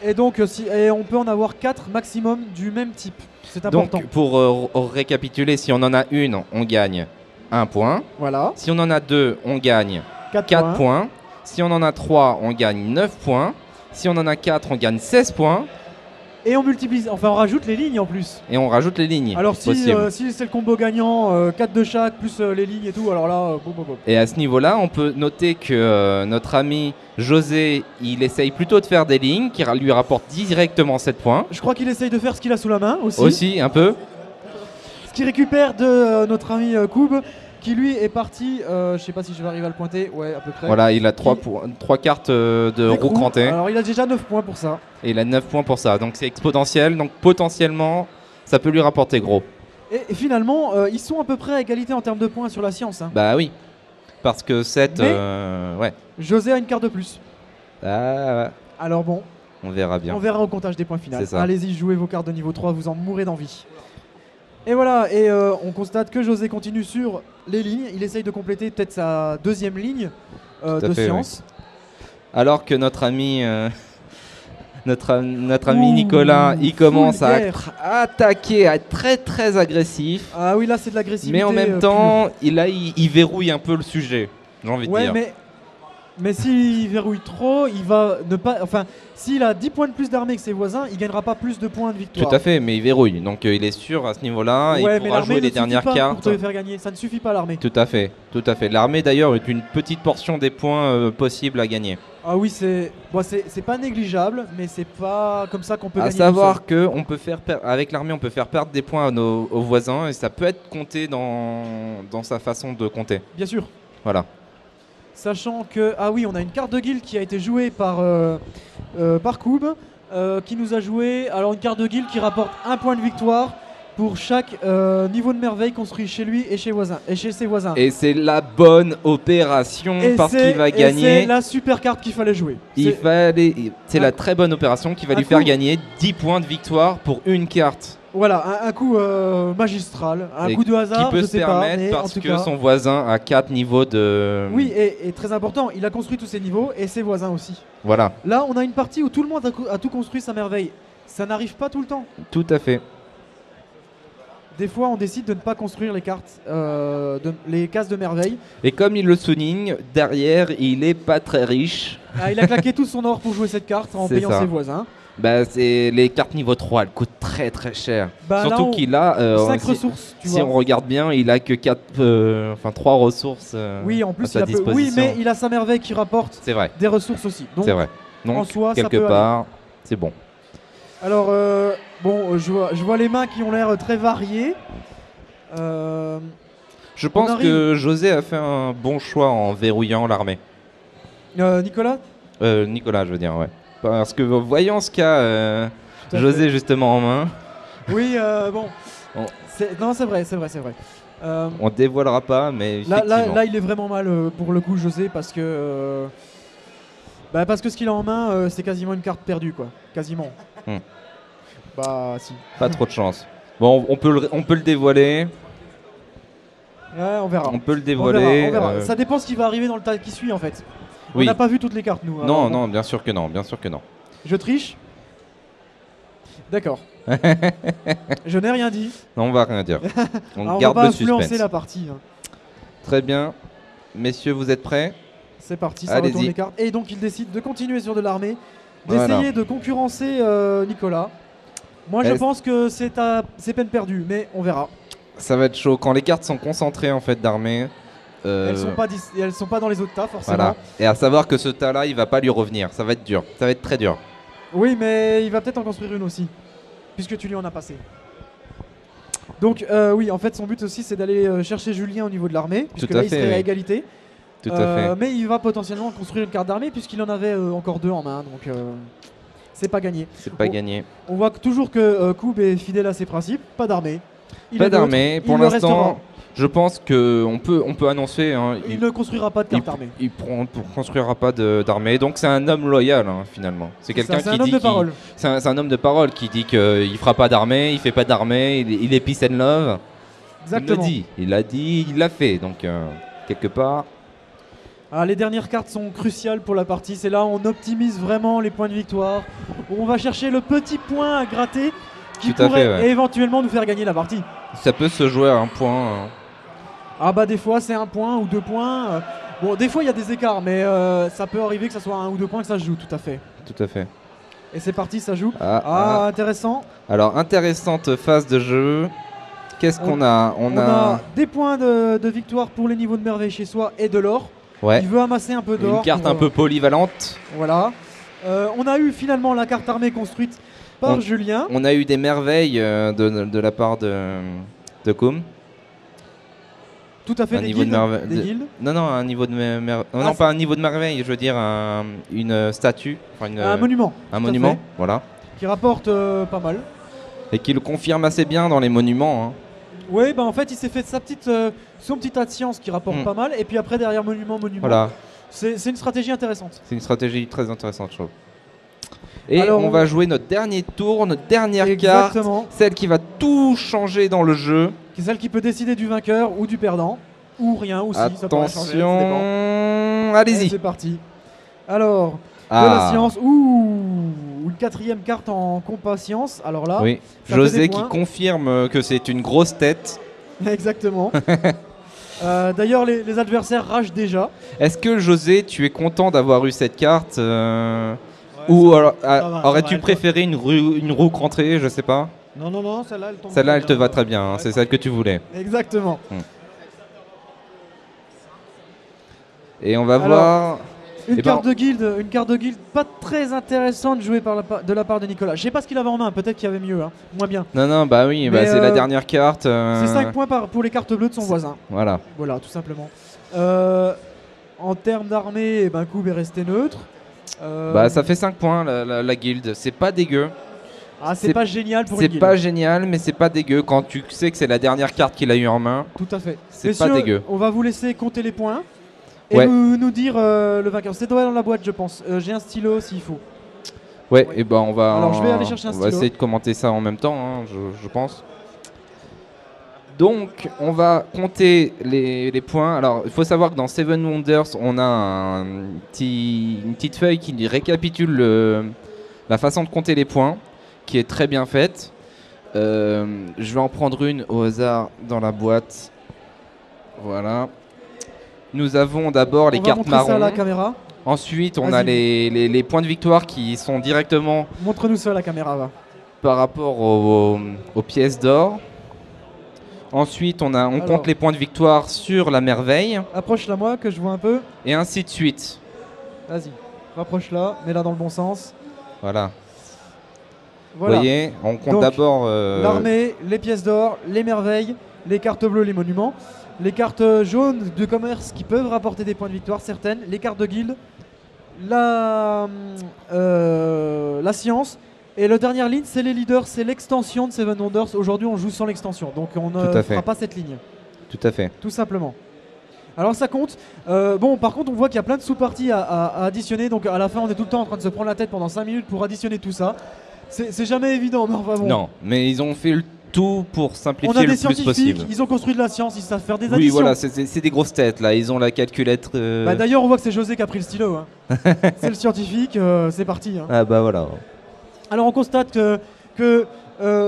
Et donc, on peut en avoir 4 maximum du même type. C'est important. Donc, pour récapituler, si on en a une, on gagne 1 point. Voilà. Si on en a 2, on gagne 4 points. Si on en a 3, on gagne 9 points. Si on en a 4, on gagne 16 points. Et on multiplie, enfin on rajoute les lignes en plus. Et on rajoute les lignes. Alors si c'est le combo gagnant, 4 de chaque, plus les lignes et tout, alors là... Et à ce niveau-là, on peut noter que notre ami José, il essaye plutôt de faire des lignes qui lui rapportent directement 7 points. Je crois qu'il essaye de faire ce qu'il a sous la main aussi. Aussi, un peu. Ce qu'il récupère de notre ami Koub, qui lui est parti, je sais pas si je vais arriver à le pointer, ouais à peu près. Voilà, il a 3 cartes de roue crantée. Alors il a déjà 9 points pour ça. Et il a 9 points pour ça, donc c'est exponentiel, donc potentiellement ça peut lui rapporter gros. Et finalement, ils sont à peu près à égalité en termes de points sur la science. Hein. Bah oui, parce que 7, ouais. José a une carte de plus. Ah, Alors bon, on verra bien. on verra au comptage des points finaux. C'est ça. Allez-y, jouez vos cartes de niveau 3, vous en mourrez d'envie. Et voilà, et on constate que José continue sur les lignes. Il essaye de compléter peut-être sa deuxième ligne Tout à de fait, science. Alors que notre ami, notre ami Ouh, Nicolas, il commence full à guerre. attaquer, à être très très agressif. Ah oui, là c'est de l'agressivité. Mais en même pure. temps, il verrouille un peu le sujet, j'ai envie de Ouais, dire. mais s'il verrouille trop, il va ne pas. Enfin, s'il a 10 points de plus d'armée que ses voisins, il gagnera pas plus de points de victoire. Tout à fait, mais il verrouille. Donc il est sûr à ce niveau-là. Ouais, Il mais pourra l'armée jouer ne les suffit dernières pas cartes. pour te faire gagner. Ça ne suffit pas l'armée. Tout à fait, tout à fait. L'armée d'ailleurs est une petite portion des points possibles à gagner. Ah oui, c'est pas négligeable, mais c'est pas comme ça qu'on peut À gagner. savoir que on peut avec l'armée, on peut faire perdre des points aux voisins et ça peut être compté dans sa façon de compter. Bien sûr. Voilà. Sachant que ah oui, on a une carte de guilde qui a été jouée par Koub, qui nous a joué alors une carte de guilde qui rapporte un point de victoire pour chaque niveau de merveille construit chez lui et chez ses voisins. Et c'est la bonne opération Et parce c'est- qu'il va et gagner. C'est la super carte qu'il fallait jouer. C'est la très bonne opération qui va un lui faire coup- gagner 10 points de victoire pour une carte. Voilà, un coup magistral, un Et coup de hasard, qui peut je se sais pas, permettre mais en parce tout que cas. son voisin a 4 niveaux de. Oui, et très important, il a construit tous ses niveaux et ses voisins aussi. Voilà, Là, on a une partie où tout le monde a tout construit sa merveille. Ça n'arrive pas tout le temps. tout à fait. Des fois, on décide de ne pas construire les cartes, les cases de merveille. Et comme il le souligne, derrière, il est pas très riche. Ah, il a claqué tout son or pour jouer cette carte en C'est payant ça. ses voisins. Bah, c'est les cartes niveau 3, elles coûtent très très cher. Bah, là, Surtout qu'il a 5 si, ressources, tu si vois. on regarde bien, il a que 3 ressources Oui, en à plus, sa il a peu- disposition. oui, mais il a sa merveille qui rapporte C'est vrai, des ressources aussi. Donc, c'est vrai. Donc en soi, ça quelque peut part, c'est bon. alors, je vois les mains qui ont l'air très variées. Je pense arrive- que José a fait un bon choix en verrouillant l'armée. Nicolas Nicolas, je veux dire, ouais. Parce que voyant ce qu'a Tout à José justement en main, Oui, bon. On- Non, c'est vrai. on dévoilera pas, mais Là, effectivement. là, il est vraiment mal pour le coup, José, parce que ce qu'il a en main, c'est quasiment une carte perdue, quoi. Quasiment. Hmm. Bah, si. Pas trop de chance. Bon, on peut le dévoiler. Ouais, on verra. On peut le On dévoiler. verra. Ça dépend ce qui va arriver dans le tas qui suit, en fait. On Oui. n'a pas vu toutes les cartes, nous. Non, alors, bon. non, bien sûr que non, bien sûr que non. Je triche. D'accord. Je n'ai rien dit. Non, on va rien dire. On Alors, garde on va le pas influencer suspense. la partie. Hein. Très bien. Messieurs, vous êtes prêts? C'est parti, ça Allez-y. retourne les cartes. Et donc il décide de continuer sur de l'armée, Voilà. d'essayer de concurrencer Nicolas. Moi je Est-ce- pense que c'est peine perdue, mais on verra. Ça va être chaud. Quand les cartes sont concentrées en fait d'armée. Elles sont pas dans les autres tas forcément. Voilà. Et à savoir que ce tas-là, il va pas lui revenir. Ça va être dur. Ça va être très dur. Oui, mais il va peut-être en construire une aussi, puisque tu lui en as passé. Donc oui, en fait son but aussi c'est d'aller chercher Julien au niveau de l'armée, puisque à là il fait, serait à oui. égalité. Tout à fait. Mais il va potentiellement construire une carte d'armée puisqu'il en avait encore 2 en main, donc c'est pas gagné. C'est pas on- gagné. On voit toujours que Koub est fidèle à ses principes, pas d'armée. Il Pas a d'autres, d'armée. il Pour le restera. l'instant, je pense qu'on peut annoncer. Hein, Il ne construira pas de carte armée. il construira pas d'armée. Donc c'est un homme loyal hein, finalement. C'est quelqu'un C'est qui un homme dit de qu'il- parole. C'est un homme de parole qui dit qu'il fera pas d'armée, il fait pas d'armée, il est peace and love. Exactement. Il l'a dit, il l'a fait. Donc quelque part, Ah, les dernières cartes sont cruciales pour la partie. C'est là où on optimise vraiment les points de victoire. Où on va chercher le petit point à gratter qui Tout à pourrait fait, ouais. éventuellement nous faire gagner la partie. ça peut se jouer à un point. Hein. Ah bah des fois c'est 1 point ou 2 points. Bon des fois il y a des écarts mais ça peut arriver que ça soit 1 ou 2 points que ça se joue tout à fait. Tout à fait. Et c'est parti, ça joue. Ah, Ah, intéressant. Alors intéressante phase de jeu. Qu'est-ce On- qu'on a On a des points de victoire pour les niveaux de merveille chez soi et de l'or. ouais, Il veut amasser un peu d'or. une carte pour, un peu polyvalente. Voilà. On a eu finalement la carte armée construite par On- Julien. On a eu des merveilles de la part de Koum. Tout à fait, un des niveau de guildes. merveille- Des de- guildes. Non, non, un niveau de non, Ah, non, c'est- pas un niveau de merveille, je veux dire une statue, enfin Un monument. un tout à monument, fait, voilà, qui rapporte pas mal. et qui le confirme assez bien dans les monuments. Hein. Oui, bah en fait, il s'est fait son petit tas de science qui rapporte Mm. pas mal. Et puis après, derrière monument. Voilà. C'est une stratégie intéressante. C'est une stratégie très intéressante, je trouve. Et Alors, on va jouer notre dernier tour, notre dernière Exactement. carte, celle qui va tout changer dans le jeu. Qui est celle qui peut décider du vainqueur ou du perdant. Ou rien aussi, ça pourrait changer, ça dépend. Attention, Et allez-y. c'est parti. Alors, de Ah. la science, une 4e carte en compatience. Alors là, Oui, ça fait José des qui points. confirme que c'est une grosse tête. Exactement. D'ailleurs, les adversaires ragent déjà. Est-ce que José, tu es content d'avoir eu cette carte Ouais, ou ça alors, va, aurais-tu elle préféré une roue rentrée, je sais pas. Non, non, non, celle-là, elle tombe. Celle-là, elle te va bien. très bien, hein, Ouais. c'est celle que tu voulais. Exactement. Et on va Alors, voir. Une Eh ben, carte de guilde pas très intéressante jouée de la part de Nicolas. Je sais pas ce qu'il avait en main, peut-être qu'il y avait mieux, hein. Moins bien. Non, non, bah oui, Mais, c'est la dernière carte. C'est 5 points pour les cartes bleues de son voisin. Voilà. Voilà, tout simplement. En termes d'armée, eh ben, Koub est resté neutre. Bah ça fait 5 points la guilde, c'est pas dégueu. Ah, c'est c'est- pas génial pour une C'est guilde. pas génial, mais c'est pas dégueu quand tu sais que c'est la dernière carte qu'il a eu en main. Tout à fait. C'est pas Messieurs, dégueu. On va vous laisser compter les points et Ouais. nous dire le vainqueur. C'est dans la boîte, je pense. J'ai un stylo s'il faut. Ouais, Ouais. et ben on va. Alors, je vais aller chercher un On va stylo. essayer de commenter ça en même temps, hein, je pense. Donc, on va compter les points. Alors, il faut savoir que dans Seven Wonders, on a une petite feuille qui récapitule la façon de compter les points, qui est très bien faite. Je vais en prendre une au hasard dans la boîte. Voilà. Nous avons d'abord les On va cartes montrer ça à la marron. caméra. Ensuite, on a Vas-y. les points de victoire qui sont directement Montre-nous ça à la caméra, va. par rapport aux pièces d'or. Ensuite, on Alors. compte les points de victoire sur la merveille, Approche-la moi, que je vois un peu. et ainsi de suite. Vas-y. Rapproche-la, mets-la dans le bon sens. Voilà. Voilà. Vous voyez, on compte Donc, d'abord L'armée, les pièces d'or, les merveilles, les cartes bleues, les monuments, les cartes jaunes de commerce qui peuvent rapporter des points de victoire, certaines, les cartes de guilde, la science. Et la dernière ligne, c'est les leaders, c'est l'extension de Seven Wonders. Aujourd'hui, on joue sans l'extension, donc on Tout ne à fait. fera pas cette ligne, tout à fait. tout simplement. Alors ça compte. Bon, par contre, on voit qu'il y a plein de sous-parties à additionner, donc à la fin, on est tout le temps en train de se prendre la tête pendant 5 minutes pour additionner tout ça. C'est jamais évident, mais enfin bon. Non, mais ils ont fait le tout pour On simplifier a le des plus scientifiques, possible. ils ont construit de la science, ils savent faire des Oui, additions. voilà, c'est des grosses têtes là. Ils ont la calculette. Bah, d'ailleurs, on voit que c'est José qui a pris le stylo, hein. C'est le scientifique, c'est parti, hein. Ah bah voilà. Alors on constate que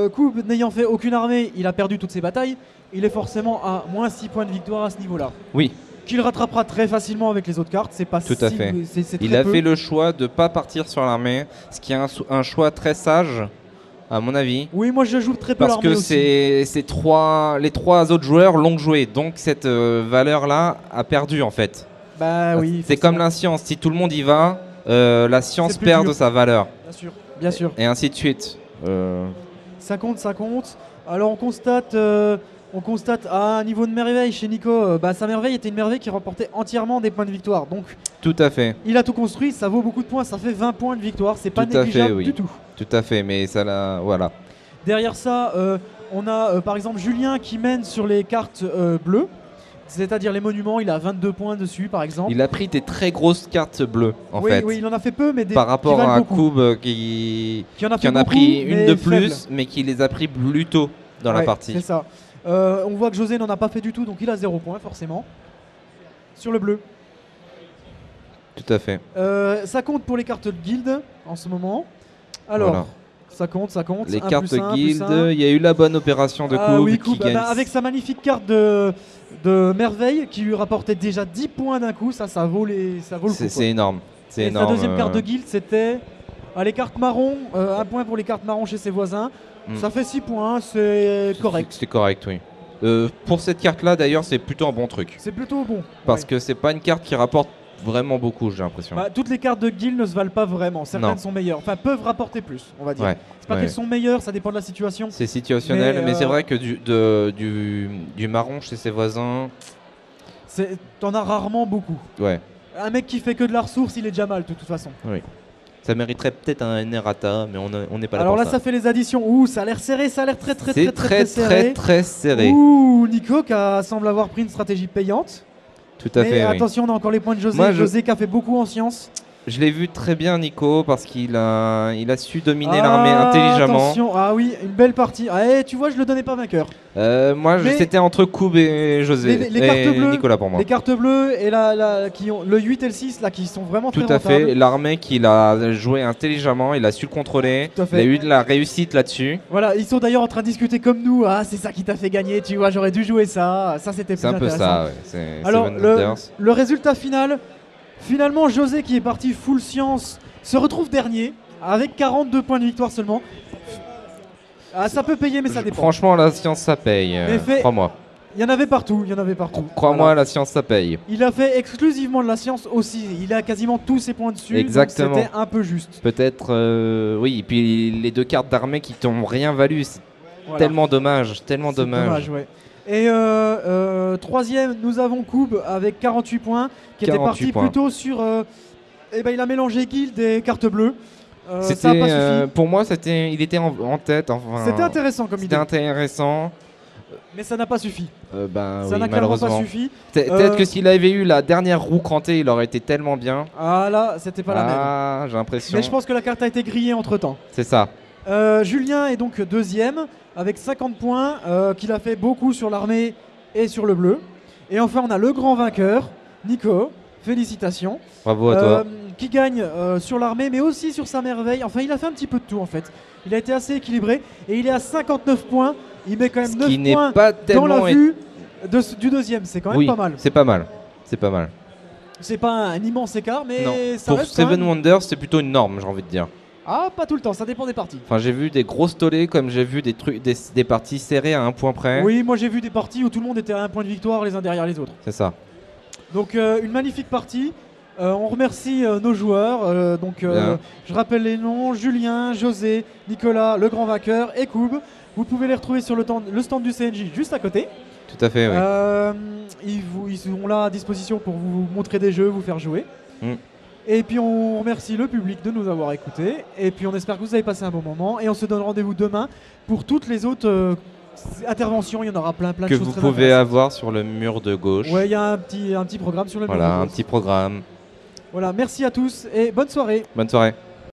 Koub, n'ayant fait aucune armée, il a perdu toutes ses batailles. Il est forcément à moins 6 points de victoire à ce niveau-là. Oui, Qu'il rattrapera très facilement avec les autres cartes, c'est pas Tout à si- fait. c'est il très a peu. fait le choix de pas partir sur l'armée, ce qui est un choix très sage, à mon avis. Oui, moi je joue très peu Parce l'armée que aussi. les trois autres joueurs l'ont joué, donc cette valeur-là a perdu en fait. Bah oui. C'est comme la science, si tout le monde y va, la science C'est plus perd dur. de sa valeur, Bien sûr, bien sûr. et ainsi de suite. Ça compte, ça compte. Alors on constate à un niveau de merveille chez Nico, sa merveille était une merveille qui remportait entièrement des points de victoire. Donc Tout à fait, il a tout construit, ça vaut beaucoup de points, ça fait 20 points de victoire, c'est pas Tout à fait, négligeable oui. du tout. tout à fait, mais ça là, voilà. Derrière ça, on a par exemple Julien qui mène sur les cartes bleues, c'est-à-dire les monuments, il a 22 points dessus par exemple. Il a pris des très grosses cartes bleues en oui, fait, oui, il en a fait peu, mais des par qui rapport valent à un beaucoup. Koub qui Qui en a, en a beaucoup, pris une mais de faible. plus, mais qui les a pris plus tôt dans la Ouais, partie. C'est ça. On voit que José n'en a pas fait du tout, donc il a 0 points forcément. Sur le bleu. Tout à fait. Ça compte pour les cartes de guilde en ce moment. Alors, Voilà. ça compte. Les Un cartes plus un, plus guild, un. il y a eu la bonne opération de Ah Koub oui, qui Koub, gagne. avec sa magnifique carte de merveille qui lui rapportait déjà 10 points d'un coup, ça vaut le coup. C'est quoi. énorme. C'est Et énorme. sa deuxième carte de guild, c'était les cartes marron, un point pour les cartes marron chez ses voisins. Mm. Ça fait 6 points, c'est correct. C'est correct, oui. Pour cette carte-là, d'ailleurs, c'est plutôt un bon truc. C'est plutôt bon. Parce Ouais. que c'est pas une carte qui rapporte vraiment beaucoup, j'ai l'impression. Bah, toutes les cartes de guild ne se valent pas vraiment. Certaines Non. sont meilleures. Enfin, peuvent rapporter plus, on va dire. Ouais, C'est pas ouais. qu'elles sont meilleures, ça dépend de la situation. C'est situationnel, mais, Mais, c'est vrai que du marron chez ses voisins, T'en as rarement beaucoup. ouais, Un mec qui fait que de la ressource, il est déjà mal de toute façon. ça mériterait peut-être un errata, mais on n'est pas là Alors pour là, ça fait les additions. Ouh, ça a l'air serré, ça a l'air très C'est serré. très serré. Ouh, Nico qui semble avoir pris une stratégie payante. Tout à Mais fait, oui. attention, on a encore les points de José. Moi, José qui a fait beaucoup en sciences. Je l'ai vu très bien, Nico, parce qu'il il a su dominer l'armée intelligemment. Attention, ah oui, une belle partie. Ah, et tu vois, je le donnais pas vainqueur. Moi, Mais c'était entre Koub et José. les cartes et bleues, Nicolas pour moi. Les cartes bleues et qui ont le 8 et le 6 là, qui sont vraiment Tout très à rentables. fait. L'armée qu'il a joué intelligemment, il a su le contrôler. Tout à fait. Il a eu de la réussite là-dessus. Voilà, ils sont d'ailleurs en train de discuter comme nous. Ah, c'est ça qui t'a fait gagner, tu vois, j'aurais dû jouer ça. Ça, c'était plus C'est un peu intéressant. ça, ouais. C'est Alors, Seven Wonders. le résultat final, finalement, José qui est parti full science se retrouve dernier avec 42 points de victoire seulement. Ah, ça peut payer, mais ça dépend. Franchement, la science, ça paye. Crois-moi. Il y en avait partout, il y en avait partout. Crois-moi, Voilà. la science, ça paye. Il a fait exclusivement de la science aussi. Il a quasiment tous ses points dessus. Exactement. Donc c'était un peu juste. Peut-être, oui. Et puis les deux cartes d'armée qui t'ont rien valu. C'est Voilà. tellement dommage. Tellement C'est dommage. ouais. Et troisième, nous avons Koub avec 48 points, qui était 48 parti points. plutôt sur. Il a mélangé guild et cartes bleues. Ça a pas suffi. Pour moi, il était en tête. Enfin, C'était intéressant comme C'était idée, intéressant. mais ça n'a pas suffi. Ça Ça oui, n'a clairement pas malheureusement. suffi. Peut-être que s'il avait eu la dernière roue crantée, il aurait été tellement bien. Ah là, c'était pas la même. Ah, j'ai l'impression. Mais je pense que la carte a été grillée entre temps. C'est ça. Julien est donc deuxième avec 50 points, qu'il a fait beaucoup sur l'armée et sur le bleu. Et enfin, on a le grand vainqueur, Nico. Félicitations. Bravo à toi. Qui gagne sur l'armée, mais aussi sur sa merveille. Enfin, il a fait un petit peu de tout en fait. Il a été assez équilibré et il est à 59 points. Il met quand même Ce 9 qui n'est points pas dans la tellement. vue du deuxième. C'est quand même Oui, pas mal. c'est pas mal. C'est pas mal. C'est pas un immense écart, mais Non. ça Pour reste quand Seven même... Wonders, c'est plutôt une norme, j'ai envie de dire. Ah, pas tout le temps, ça dépend des parties. Enfin, j'ai vu des grosses tollées comme j'ai vu des trucs, des parties serrées à un point près. Oui, moi j'ai vu des parties où tout le monde était à un point de victoire les uns derrière les autres. C'est ça. Donc une magnifique partie. On remercie nos joueurs. Bien. Je rappelle les noms: Julien, José, Nicolas, le grand vainqueur et Koub. Vous pouvez les retrouver sur le stand du CNJ juste à côté. Tout à fait, oui. Ils seront là à disposition pour vous montrer des jeux, vous faire jouer. Mm. Et puis on remercie le public de nous avoir écoutés. Et puis on espère que vous avez passé un bon moment. Et on se donne rendez-vous demain pour toutes les autres interventions. Il y en aura plein de Que choses vous très pouvez intéressantes. avoir sur le mur de gauche. Ouais, il y a un petit programme sur le mur Voilà, de un gauche. petit programme. Voilà, merci à tous et bonne soirée. Bonne soirée.